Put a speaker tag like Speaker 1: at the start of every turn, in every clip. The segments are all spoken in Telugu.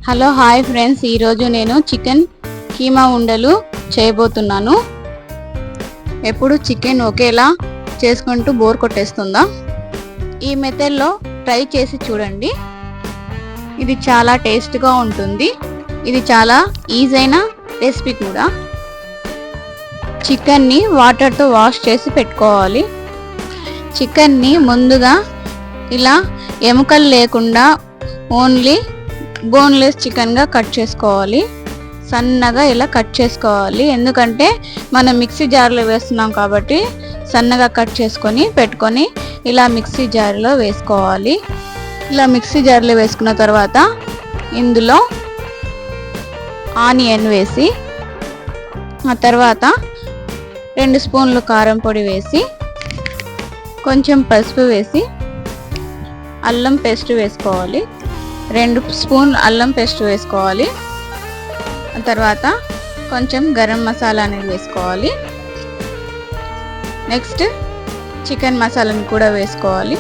Speaker 1: హలో హాయ్ ఫ్రెండ్స్, ఈరోజు నేను చికెన్ కీమా ఉండలు చేయబోతున్నాను. ఎప్పుడు చికెన్ ఒకేలా చేసుకుంటూ బోర్ కొట్టేస్తుందా? ఈ మెథడ్లో ట్రై చేసి చూడండి. ఇది చాలా టేస్ట్గా ఉంటుంది. ఇది చాలా ఈజీ అయిన రెసిపీ కూడా. చికెన్ని వాటర్తో వాష్ చేసి పెట్టుకోవాలి. చికెన్ని ముందుగా ఇలా ఎముకలు లేకుండా ఓన్లీ బోన్లెస్ చికెన్గా కట్ చేసుకోవాలి. సన్నగా ఇలా కట్ చేసుకోవాలి, ఎందుకంటే మనం మిక్సీ జార్లో వేస్తున్నాం కాబట్టి సన్నగా కట్ చేసుకొని పెట్టుకొని ఇలా మిక్సీ జార్లో వేసుకోవాలి. ఇలా మిక్సీ జార్లో వేసుకున్న తర్వాత ఇందులో ఆనియన్ వేసి, ఆ తర్వాత 2 స్పూన్లు కారం పొడి వేసి, కొంచెం పసుపు వేసి, అల్లం పేస్ట్ వేసుకోవాలి. 2 స్పూన్లు అల్లం పేస్ట్ వేసుకోవాలి. ఆ తర్వాత కొంచెం గరం మసాలా అనేది వేసుకోవాలి. నెక్స్ట్ చికెన్ మసాలాని కూడా వేసుకోవాలి.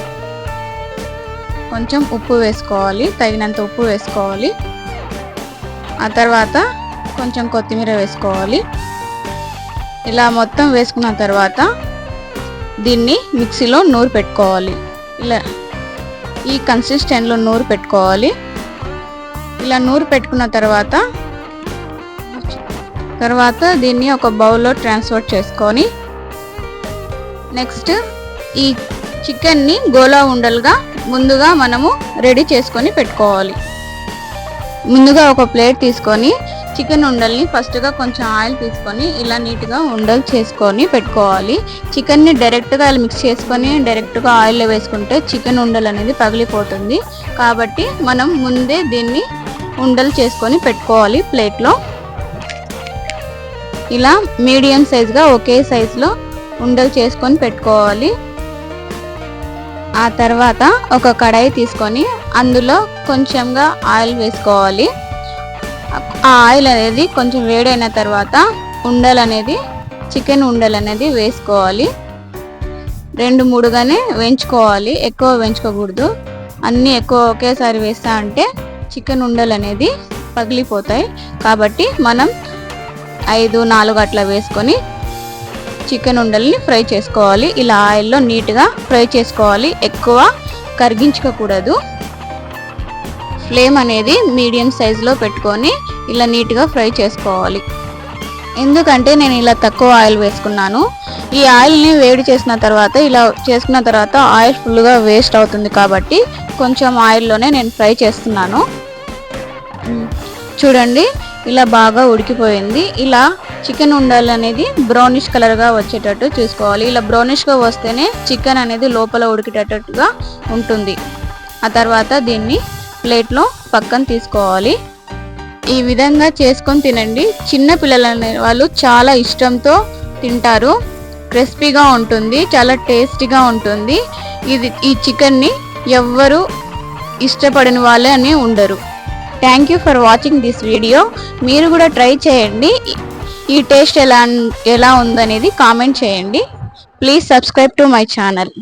Speaker 1: కొంచెం ఉప్పు వేసుకోవాలి, తగినంత ఉప్పు వేసుకోవాలి. ఆ తర్వాత కొంచెం కొత్తిమీర వేసుకోవాలి. ఇలా మొత్తం వేసుకున్న తర్వాత దీన్ని మిక్సీలో నూరు పెట్టుకోవాలి. ఇలా ఈ కన్సిస్టెన్సీలో నూరు పెట్టుకోవాలి. ఇలా నూరు పెట్టుకున్న తర్వాత దీన్ని ఒక బౌల్లో ట్రాన్స్ఫర్ చేసుకొని, నెక్స్ట్ ఈ చికెన్ని గోలా ఉండలుగా ముందుగా మనము రెడీ చేసుకొని పెట్టుకోవాలి. ముందుగా ఒక ప్లేట్ తీసుకొని చికెన్ ఉండల్ని ఫస్ట్గా కొంచెం ఆయిల్ తీసుకొని ఇలా నీట్గా ఉండలు చేసుకొని పెట్టుకోవాలి. చికెన్ని డైరెక్ట్గా మిక్స్ చేసుకొని డైరెక్ట్గా ఆయిల్లో వేసుకుంటే చికెన్ ఉండలు అనేది పగిలిపోతుంది. కాబట్టి మనం ముందే దీన్ని ఉండలు చేసుకొని పెట్టుకోవాలి. ప్లేట్లో ఇలా మీడియం సైజుగా ఒకే సైజులో ఉండలు చేసుకొని పెట్టుకోవాలి. ఆ తర్వాత ఒక కడాయి తీసుకొని అందులో కొంచెంగా ఆయిల్ వేసుకోవాలి. ఆ ఆయిల్ అనేది కొంచెం వేడైన తర్వాత చికెన్ ఉండలు అనేది వేసుకోవాలి. 2-3గానే వేయించుకోవాలి, ఎక్కువ వేయించుకోకూడదు. అన్నీ ఎక్కువ ఒకేసారి వేస్తా అంటే చికెన్ ఉండలు అనేది పగిలిపోతాయి. కాబట్టి మనం 5-4 అట్లా వేసుకొని చికెన్ ఉండల్ని ఫ్రై చేసుకోవాలి. ఇలా ఆయిల్లో నీట్గా ఫ్రై చేసుకోవాలి, ఎక్కువ కరిగించుకోకూడదు. ఫ్లేమ్ అనేది మీడియం సైజులో పెట్టుకొని ఇలా నీట్గా ఫ్రై చేసుకోవాలి. ఎందుకంటే నేను ఇలా తక్కువ ఆయిల్ వేసుకున్నాను. ఈ ఆయిల్ని వేడి చేసిన తర్వాత ఇలా చేసుకున్న తర్వాత ఆయిల్ ఫుల్గా వేస్ట్ అవుతుంది కాబట్టి కొంచెం ఆయిల్లోనే నేను ఫ్రై చేస్తున్నాను. చూడండి, ఇలా బాగా ఉడికిపోయింది. ఇలా చికెన్ ఉండలు అనేది బ్రౌనిష్ కలర్గా వచ్చేటట్టు చూసుకోవాలి. ఇలా బ్రౌనిష్గా వస్తేనే చికెన్ అనేది లోపల ఉడికేటట్టుగా ఉంటుంది. ఆ తర్వాత దీన్ని ప్లేట్లో పక్కన తీసుకోవాలి. ఈ విధంగా చేసుకొని తినండి. చిన్న పిల్లలు అనే వాళ్ళు చాలా ఇష్టంతో తింటారు. క్రిస్పీగా ఉంటుంది, చాలా టేస్టీగా ఉంటుంది. ఈ చికెన్ని ఎవ్వరు ఇష్టపడని వాళ్ళే అని ఉండరు. Thank you for watching this video. మీరు కూడా ట్రై చేయండి. ఈ టేస్ట్ ఎలా ఉందనేది కామెంట్ చేయండి. Please subscribe to my channel.